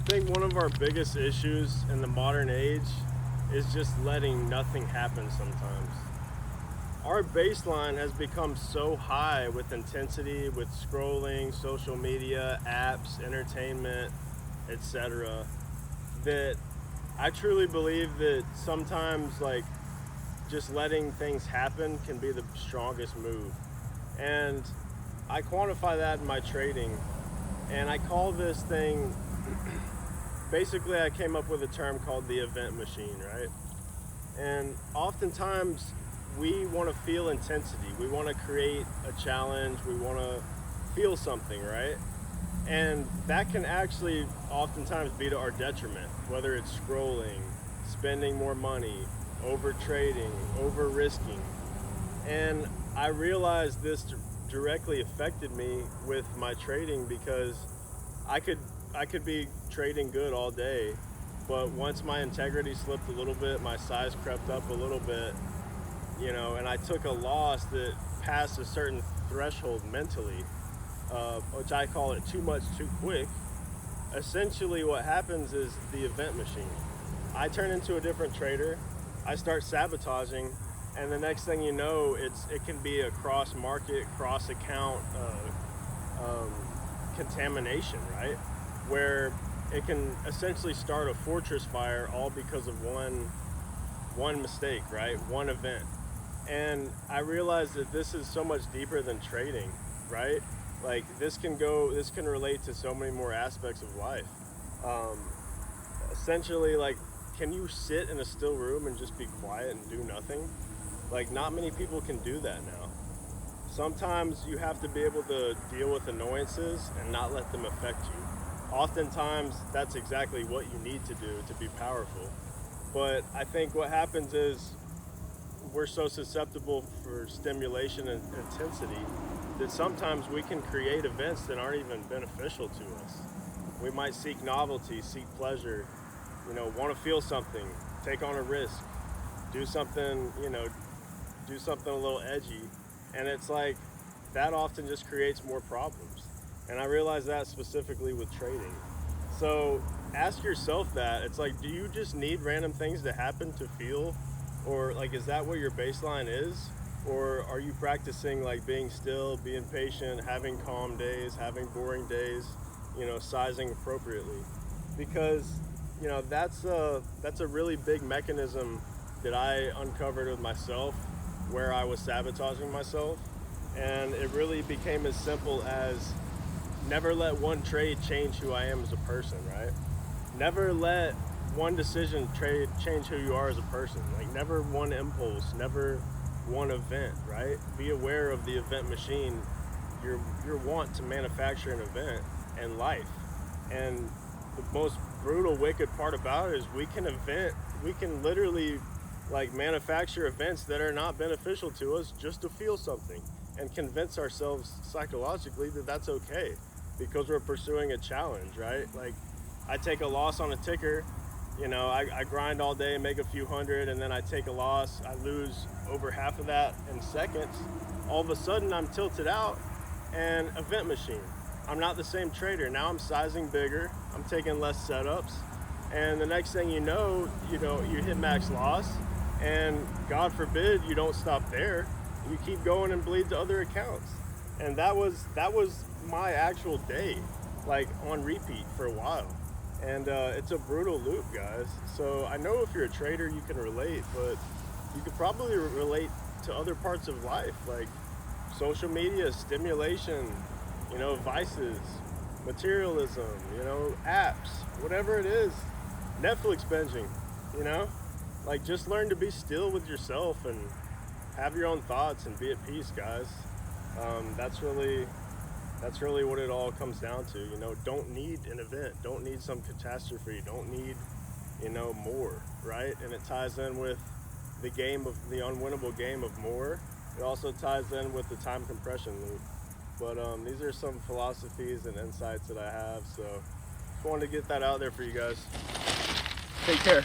think one of our biggest issues in the modern age is just letting nothing happen sometimes. Our baseline has become so high with intensity, with scrolling, social media, apps, entertainment, etc., that I truly believe that sometimes like just letting things happen can be the strongest move. And I quantify that in my trading, and I call this thing basically I came up with a term called the event machine, right? And oftentimes we want to feel intensity. We want to create a challenge. We want to feel something, right? And that can actually oftentimes be to our detriment, whether it's scrolling, spending more money, over trading, over risking. And I realized this directly affected me with my trading because I could be trading good all day, but once my integrity slipped a little bit, my size crept up a little bit, and I took a loss that passed a certain threshold mentally, which I call it too much too quick. Essentially what happens is the event machine. I turn into a different trader, I start sabotaging, and the next thing you know, it can be a cross market, cross account contamination, right? Where it can essentially start a fortress fire all because of one mistake, right? One event. And I realized that this is so much deeper than trading, right? Like this can relate to so many more aspects of life. Essentially, like, can you sit in a still room and just be quiet and do nothing? Like, not many people can do that now. Sometimes you have to be able to deal with annoyances and not let them affect you. Oftentimes, that's exactly what you need to do to be powerful. But I think what happens is we're so susceptible for stimulation and intensity that sometimes we can create events that aren't even beneficial to us. We might seek novelty, seek pleasure, want to feel something, take on a risk, do something a little edgy. And it's like that often just creates more problems. And I realize that specifically with trading. So ask yourself that. It's like, do you just need random things to happen to feel? Or like, is that what your baseline is? Or are you practicing like being still, being patient, having calm days, having boring days, sizing appropriately? Because, that's a really big mechanism that I uncovered with myself where I was sabotaging myself. And it really became as simple as never let one trade change who I am as a person, right? Never let one decision trade change who you are as a person. Like never one impulse, never one event, right? Be aware of the event machine, your want to manufacture an event and life. And the most brutal, wicked part about it is we can literally like manufacture events that are not beneficial to us just to feel something and convince ourselves psychologically that that's okay because we're pursuing a challenge, right? Like I take a loss on a ticker, I grind all day and make a few hundred, and then I take a loss, I lose over half of that in seconds. All of a sudden I'm tilted out and event machine. I'm not the same trader. Now I'm sizing bigger, I'm taking less setups, and the next thing you know, you hit max loss, and God forbid you don't stop there. You keep going and bleed to other accounts. And that was my actual day, like on repeat for a while. And it's a brutal loop, guys. So I know if you're a trader, you can relate, but you could probably relate to other parts of life, like social media, stimulation, vices, materialism, apps, whatever it is, Netflix binging, like just learn to be still with yourself and have your own thoughts and be at peace, guys. That's really what it all comes down to. Don't need an event, don't need some catastrophe, don't need more, right? And it ties in with the unwinnable game of more. It also ties in with the time compression loop. But these are some philosophies and insights that I have, so just wanted to get that out there for you guys. Take care.